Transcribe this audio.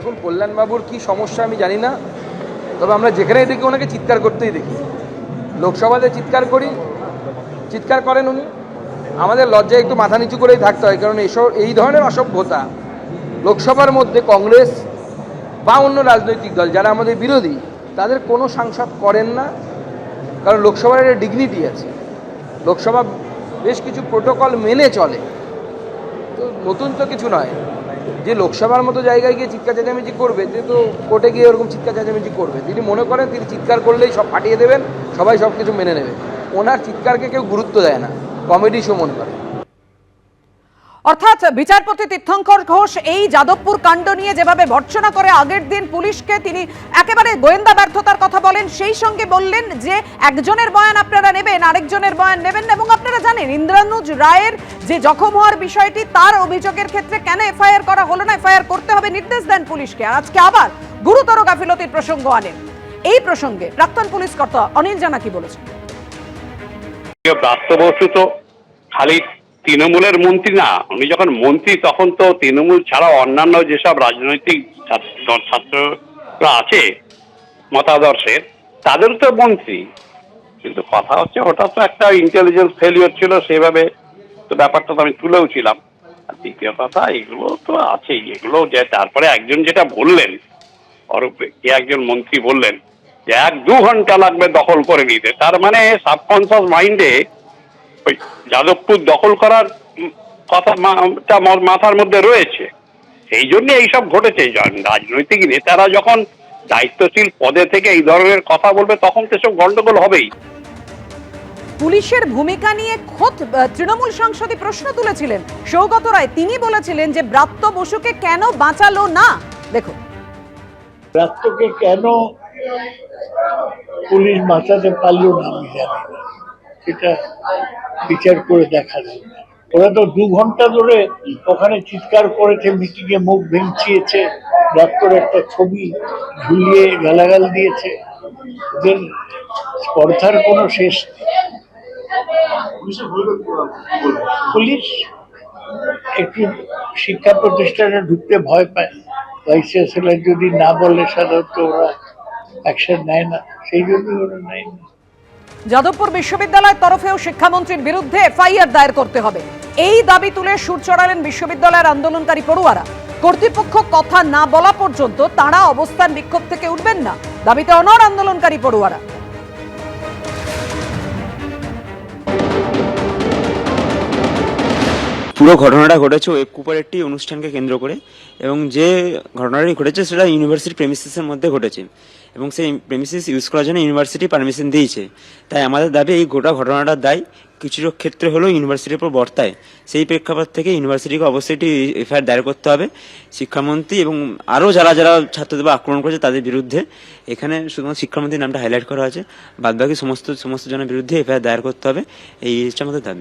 দেখুন, কল্যাণবাবুর কি সমস্যা আমি জানি না, তবে আমরা যেখানেই দেখি ওনাকে চিৎকার করতেই দেখি। লোকসভাতে চিৎকার করি, চিৎকার করেন উনি। আমাদের লজ্জায় একটু মাথা নিচু করেই থাকতে হয়, কারণ এই ধরনের অসভ্যতা লোকসভার মধ্যে কংগ্রেস বা অন্য রাজনৈতিক দল যারা আমাদের বিরোধী তাদের কোনো সাংসদ করেন না। কারণ লোকসভার একটা ডিগনিটি আছে, লোকসভা বেশ কিছু প্রোটোকল মেনে চলে। তো নতুন তো কিছু নয় যে লোকসভার মতো জায়গায় গিয়ে চিৎকার চেঁচামেচি করবে, তিনি তো কোর্টে গিয়ে ওরকম চিৎকার চেঁচামেচি করবে। তিনি মনে করেন তিনি চিৎকার করলেই সব ফাটিয়ে দেবেন, সবাই সব কিছু মেনে নেবে। ওনার চিৎকারকে কেউ গুরুত্ব দেয় না, কমেডি শো মনে করে। অর্থাৎ বিচারপতি তীর্থঙ্কর ঘোষ এই যাদবপুর কাণ্ড নিয়ে যেভাবে ভর্ৎসনা করে আগের দিন পুলিশকে তিনি একেবারে গোয়েন্দা ব্যর্থতার কথা বলেন, সেই সঙ্গে বললেন যে একজনের বয়ান আপনারা নেবেন, আরেকজনের বয়ান নেবেন না। এবং আপনারা জানেন ইন্দ্রানুজ রায়ের যে জখম হওয়ার বিষয়টি, তার অভিযোগের ক্ষেত্রে কেন এফআইআর করা হলো না, এফআইআর করতে হবে নির্দেশ দেন পুলিশকে। আর আজকে আবার গুরুতর গাফিলতির প্রসঙ্গ আনেন। এই প্রসঙ্গে প্রাক্তন পুলিশ কর্তা অনিল জানা কি বলেছেন? বাস্তবস্তুত খালি তৃণমূলের মন্ত্রী না, উনি যখন মন্ত্রী তখন তো তৃণমূল ছাড়া অন্যান্য যেসব রাজনৈতিক ছাত্ররা আছে মতাদর্শের, তাদের তো মন্ত্রী। কিন্তু কথা হচ্ছে ওটা তো একটা ইন্টেলিজেন্স ফেলিওর ছিল, সেভাবে তো ব্যাপারটা তো আমি তুলেও ছিলাম। আর দ্বিতীয় কথা, এগুলো তো আছেই, এগুলো যে তারপরে একজন যেটা বললেন, একজন মন্ত্রী বললেন যে 1-2 ঘন্টা লাগবে দখল করে নিতে, তার মানে সাবকনসিয়াস মাইন্ডে ওই যাদবপুর দখল করার কথা মাথার মধ্যে রয়েছে। সেই জন্য এইসব ঘটেছে। রাজনৈতিক নেতারা যখন দায়িত্বশীল পদে থেকে এই ধরনের কথা বলবে, তখন তো সব গন্ডগোল হবেই। পুলিশের ভূমিকা নিয়ে খোদ তৃণমূল সাংসদই প্রশ্ন তুলেছিলেন সৌগত রায়। তিনি বলেছিলেন যে ব্রাত্য বসুকে কেন বাঁচালো না। দেখুন, ব্রাত্যকে কেন পুলিশ বাঁচাতে পারলো না আমি জানি না, সেটা বিচার করে দেখা যায়। ওরা তো 2 ঘন্টা ধরে ওখানে চিৎকার করেছে, মিটিংয়ে মুখ ভেঙচিয়েছে, ব্রাত্যর একটা ছবি ঝুলিয়ে গালাগাল দিয়েছে। ওদের স্পর্ধার কোনো শেষ নেই। পুলিশ একটু শিক্ষা প্রতিষ্ঠানে ঢুকতে ভয় পায়, ভাইস চ্যান্সেলর যদি না বলে সাধারণত ওরা অ্যাকশন নেয় না, সেই জন্যই ওরা নেয় না। যাদবপুর বিশ্ববিদ্যালয়ের তরফেও শিক্ষামন্ত্রীর বিরুদ্ধে এফআইআর দায়ের করতে হবে, এই দাবি তুলে সুর চড়ালেন বিশ্ববিদ্যালয়ের আন্দোলনকারী পড়ুয়ারা। কর্তৃপক্ষ কথা না বলা পর্যন্ত তারা অবস্থান বিক্ষোভ থেকে উঠবেন না, দাবিতে অনড় আন্দোলনকারী পড়ুয়ারা। পুরো ঘটনাটা ঘটেছে ওয়েব কুপার একটি অনুষ্ঠানকে কেন্দ্র করে, এবং যে ঘটনাটি ঘটেছে সেটা ইউনিভার্সিটি প্রেমিসিসের মধ্যে ঘটেছে, এবং সেই প্রেমিসিস ইউজ করার জন্য ইউনিভার্সিটি পারমিশন দিয়েছে। তাই আমাদের দাবি এই গোটা ঘটনাটার দায় কিছু ক্ষেত্রে হলেও ইউনিভার্সিটির উপর বর্তায়। সেই প্রেক্ষাপট থেকে ইউনিভার্সিটিকে অবশ্যই একটি এফআইআর দায়ের করতে হবে শিক্ষামন্ত্রী এবং আরও যারা যারা ছাত্রদের আক্রমণ করেছে তাদের বিরুদ্ধে। এখানে শুধুমাত্র শিক্ষামন্ত্রীর নামটা হাইলাইট করা হয়েছে, বাদবাকি সমস্ত জনের বিরুদ্ধে এফআইআর দায়ের করতে হবে, এই জিনিসটা আমাদের দাবি।